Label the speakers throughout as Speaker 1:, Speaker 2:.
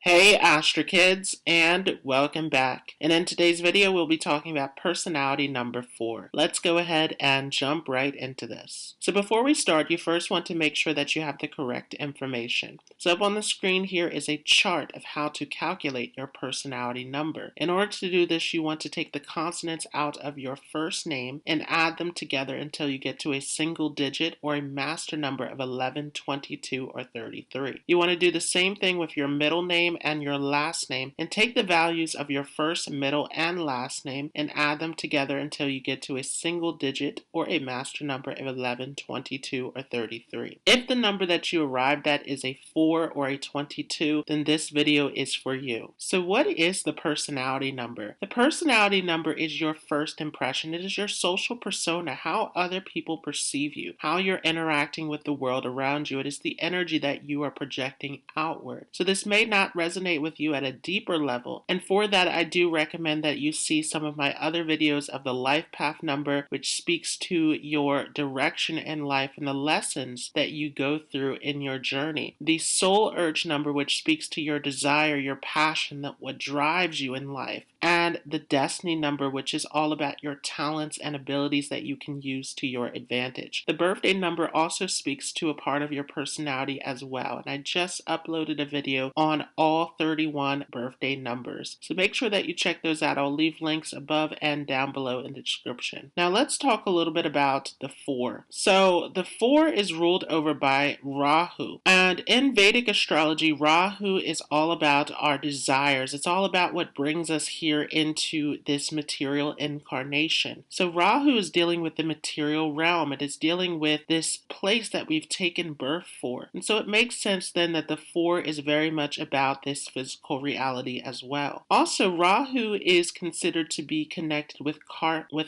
Speaker 1: Hey Astro Kids, and welcome back. And in today's video, we'll be talking about personality number 4. Let's go ahead and jump right into this. So before we start, you first want to make sure that you have the correct information. So up on the screen here is a chart of how to calculate your personality number. In order to do this, you want to take the consonants out of your first name and add them together until you get to a single digit or a master number of 11, 22, or 33. You want to do the same thing with your middle name and your last name, and take the values of your first, middle, and last name and add them together until you get to a single digit or a master number of 11, 22, or 33. If the number that you arrived at is a 4 or a 22, then this video is for you. So what is the personality number? The personality number is your first impression. It is your social persona, how other people perceive you, how you're interacting with the world around you. It is the energy that you are projecting outward. So this may not resonate with you at a deeper level, and for that I do recommend that you see some of my other videos of the life path number, which speaks to your direction in life and the lessons that you go through in your journey. The soul urge number, which speaks to your desire, your passion, that what drives you in life, and the destiny number, which is all about your talents and abilities that you can use to your advantage. The birthday number also speaks to a part of your personality as well, and I just uploaded a video on all 31 birthday numbers, so make sure that you check those out. I'll leave links above and down below in the description. Now let's talk a little bit about the 4. So the 4 is ruled over by Rahu, and in Vedic astrology, Rahu is all about our desires. It's all about what brings us here into this material incarnation. So Rahu is dealing with the material realm. It is dealing with this place that we've taken birth for. And so it makes sense then that the 4 is very much about this physical reality as well. Also, Rahu is considered to be connected with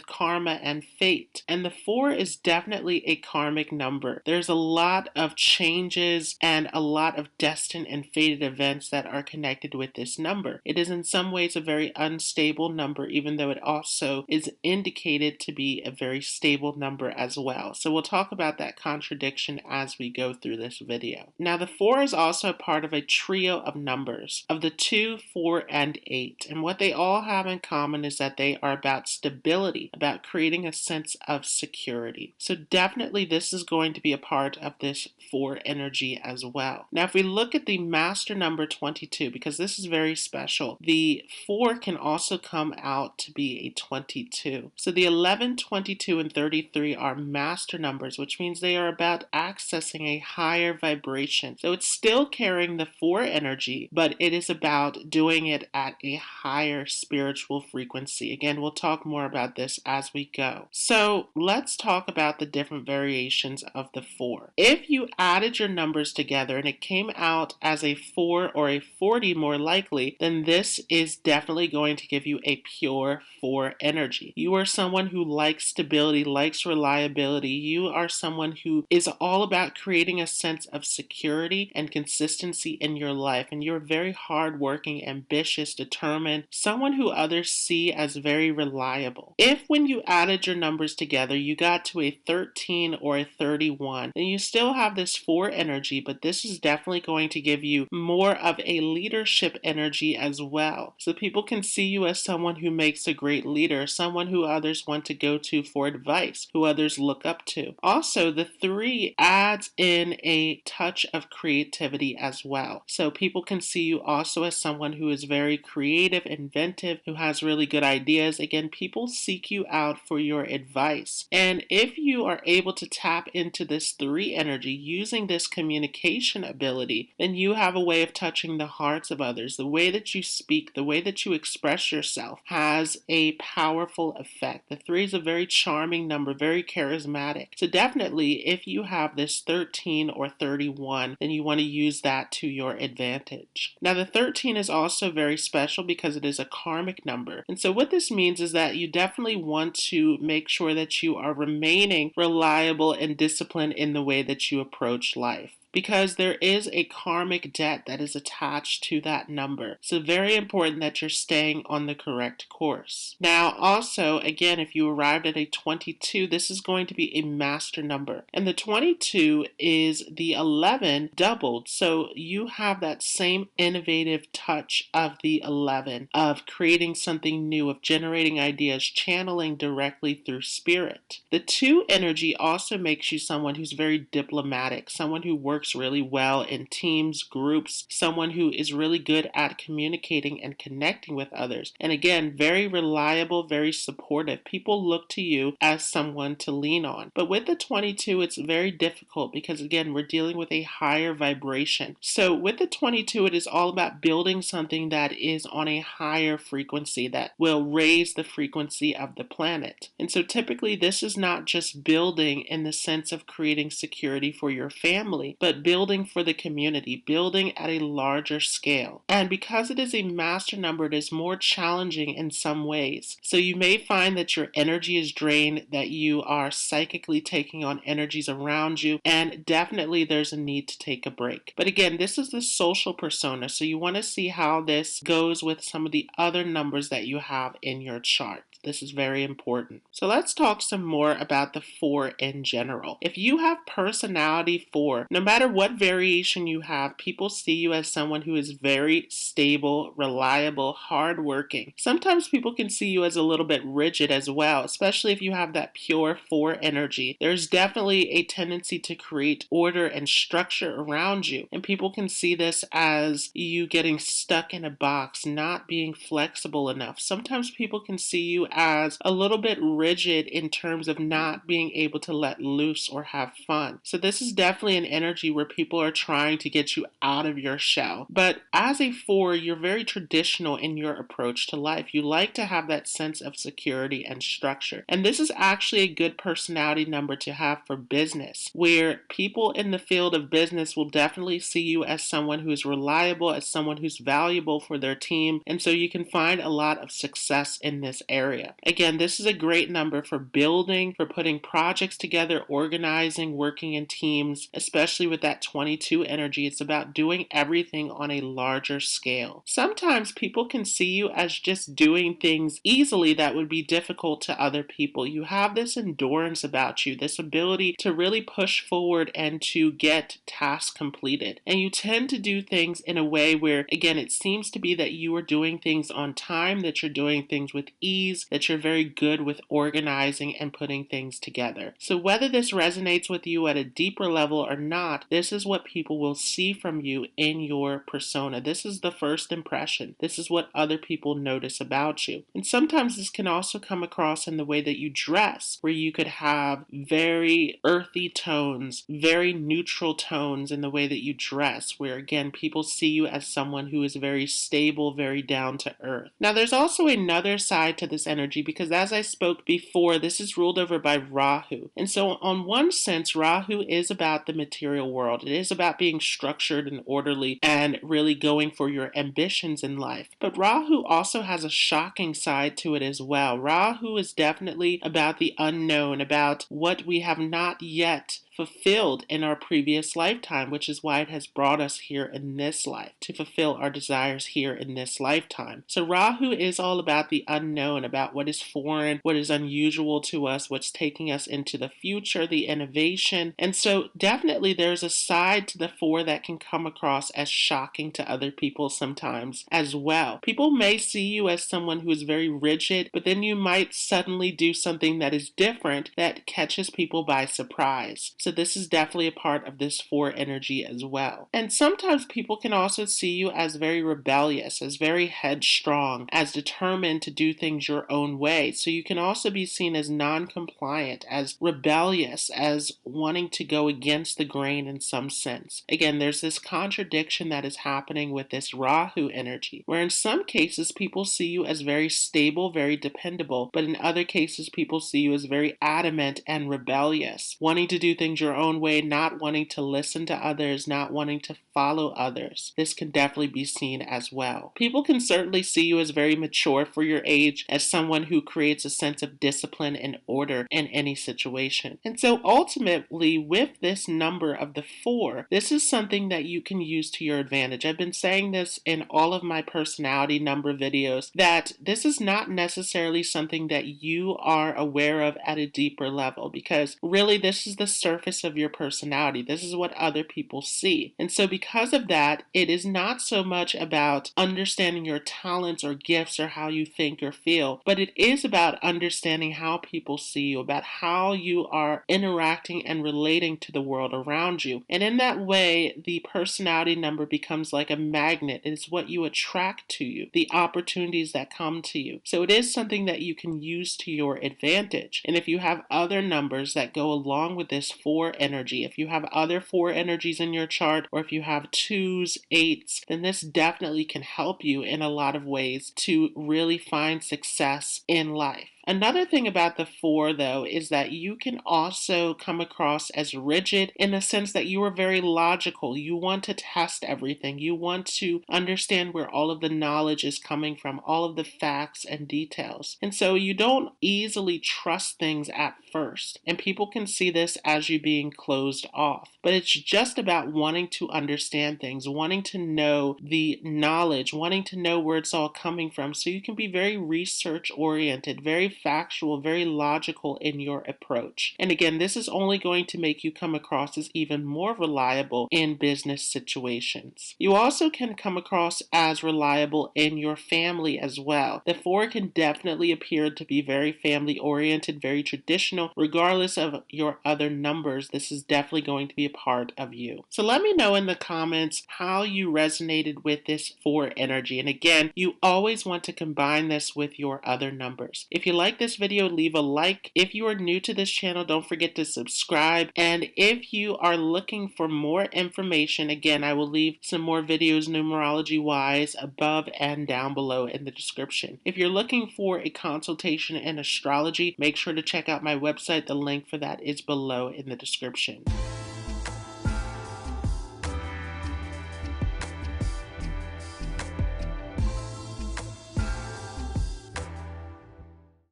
Speaker 1: karma and fate. And the 4 is definitely a karmic number. There's a lot of changes and a lot of destined and fated events that are connected with this number. It is in some ways a very unstable number, even though it also is indicated to be a very stable number as well. So we'll talk about that contradiction as we go through this video. Now the 4 is also part of a trio of numbers of the 2, 4, and 8. And what they all have in common is that they are about stability, about creating a sense of security. So definitely this is going to be a part of this 4 energy as well. Now if we look at the master number 22, because this is very special, the 4 can also come out to be a 22. So the 11, 22, and 33 are master numbers, which means they are about accessing a higher vibration. So it's still carrying the 4 energy, but it is about doing it at a higher spiritual frequency. Again, we'll talk more about this as we go. So let's talk about the different variations of the 4. If you added your numbers together and it came out as a 4 or a 40 more likely, then this is definitely going to give you a pure 4 energy. You are someone who likes stability, likes reliability. You are someone who is all about creating a sense of security and consistency in your life, and you're very hardworking, ambitious, determined, someone who others see as very reliable. If when you added your numbers together you got to a 13 or a 31, then you still have this 4 energy, but this is definitely going to give you more of a leadership energy as well. So people can see you as someone who makes a great leader, someone who others want to go to for advice, who others look up to. Also, the 3 adds in a touch of creativity as well. So people can see you also as someone who is very creative, inventive, who has really good ideas. Again, people seek you out for your advice. And if you are able to tap into this 3 energy using this communication ability, then you have a way of touching the hearts of others. The way that you speak, the way that you express yourself has a powerful effect. The 3 is a very charming number, very charismatic. So definitely if you have this 13 or 31, then you want to use that to your advantage. Now the 13 is also very special because it is a karmic number. And so what this means is that you definitely want to make sure that you are remaining reliable and disciplined in the way that you approach life. because there is a karmic debt that is attached to that number. So very important that you're staying on the correct course. Now, also, again, if you arrived at a 22, this is going to be a master number. And the 22 is the 11 doubled. So you have that same innovative touch of the 11, of creating something new, of generating ideas, channeling directly through spirit. The 2 energy also makes you someone who's very diplomatic, someone who works really well in teams, groups, someone who is really good at communicating and connecting with others. And again, very reliable, very supportive. People look to you as someone to lean on. But with the 22, it's very difficult because, again, we're dealing with a higher vibration. So with the 22, it is all about building something that is on a higher frequency that will raise the frequency of the planet. And so typically this is not just building in the sense of creating security for your family, but building for the community, building at a larger scale. And because it is a master number, it is more challenging in some ways. So you may find that your energy is drained, that you are psychically taking on energies around you, and definitely there's a need to take a break. But again, this is the social persona, so you want to see how this goes with some of the other numbers that you have in your chart. This is very important. So let's talk some more about the 4 in general. If you have personality 4, no matter what variation you have, people see you as someone who is very stable, reliable, hardworking. Sometimes people can see you as a little bit rigid as well, especially if you have that pure 4 energy. There's definitely a tendency to create order and structure around you, and people can see this as you getting stuck in a box, not being flexible enough. Sometimes people can see you as a little bit rigid in terms of not being able to let loose or have fun. So this is definitely an energy where people are trying to get you out of your shell. But as a 4, you're very traditional in your approach to life. You like to have that sense of security and structure. And this is actually a good personality number to have for business, where people in the field of business will definitely see you as someone who is reliable, as someone who's valuable for their team. And so you can find a lot of success in this area. Again, this is a great number for building, for putting projects together, organizing, working in teams, especially with that 22 energy. It's about doing everything on a larger scale. Sometimes people can see you as just doing things easily that would be difficult to other people. You have this endurance about you, this ability to really push forward and to get tasks completed. And you tend to do things in a way where, again, it seems to be that you are doing things on time, that you're doing things with ease, that you're very good with organizing and putting things together. So whether this resonates with you at a deeper level or not, this is what people will see from you in your persona. This is the first impression. This is what other people notice about you. And sometimes this can also come across in the way that you dress, where you could have very earthy tones, very neutral tones in the way that you dress, where again, people see you as someone who is very stable, very down to earth. Now, there's also another side to this energy, because as I spoke before, this is ruled over by Rahu. And so on one sense, Rahu is about the material world. It is about being structured and orderly and really going for your ambitions in life. But Rahu also has a shocking side to it as well. Rahu is definitely about the unknown, about what we have not yet fulfilled in our previous lifetime, which is why it has brought us here in this life, to fulfill our desires here in this lifetime. So Rahu is all about the unknown, about what is foreign, what is unusual to us, what's taking us into the future, the innovation. And so definitely there's a side to the 4 that can come across as shocking to other people sometimes as well. People may see you as someone who is very rigid, but then you might suddenly do something that is different that catches people by surprise. So this is definitely a part of this 4 energy as well. And sometimes people can also see you as very rebellious, as very headstrong, as determined to do things your own way. So you can also be seen as non-compliant, as rebellious, as wanting to go against the grain in some sense. Again, there's this contradiction that is happening with this Rahu energy, where in some cases people see you as very stable, very dependable, but in other cases people see you as very adamant and rebellious, wanting to do things things your own way, not wanting to listen to others, not wanting to follow others. This can definitely be seen as well. People can certainly see you as very mature for your age, as someone who creates a sense of discipline and order in any situation. And so ultimately, with this number of the 4, this is something that you can use to your advantage. I've been saying this in all of my personality number videos, that this is not necessarily something that you are aware of at a deeper level, because really this is the surface of your personality. This is what other people see. And so because of that, it is not so much about understanding your talents or gifts or how you think or feel, but it is about understanding how people see you, about how you are interacting and relating to the world around you. And in that way, the personality number becomes like a magnet. It is what you attract to you, the opportunities that come to you. So it is something that you can use to your advantage. And if you have other numbers that go along with this 4 energy, if you have other 4 energies in your chart, or if you have 2s, 8s, then this definitely can help you in a lot of ways to really find success in life. Another thing about the 4, though, is that you can also come across as rigid in the sense that you are very logical. You want to test everything. You want to understand where all of the knowledge is coming from, all of the facts and details. And so you don't easily trust things at first. And people can see this as you being closed off. But it's just about wanting to understand things, wanting to know the knowledge, wanting to know where it's all coming from, so you can be very research-oriented, very factual, very logical in your approach. And again, this is only going to make you come across as even more reliable in business situations. You also can come across as reliable in your family as well. The 4 can definitely appear to be very family-oriented, very traditional. Regardless of your other numbers, this is definitely going to be a part of you. So let me know in the comments how you resonated with this 4 energy. And again, you always want to combine this with your other numbers. If you like this video, leave a like. If you are new to this channel, don't forget to subscribe. And if you are looking for more information, again, I will leave some more videos numerology wise above and down below in the description. If you're looking for a consultation in astrology, make sure to check out my website. The link for that is below in the description.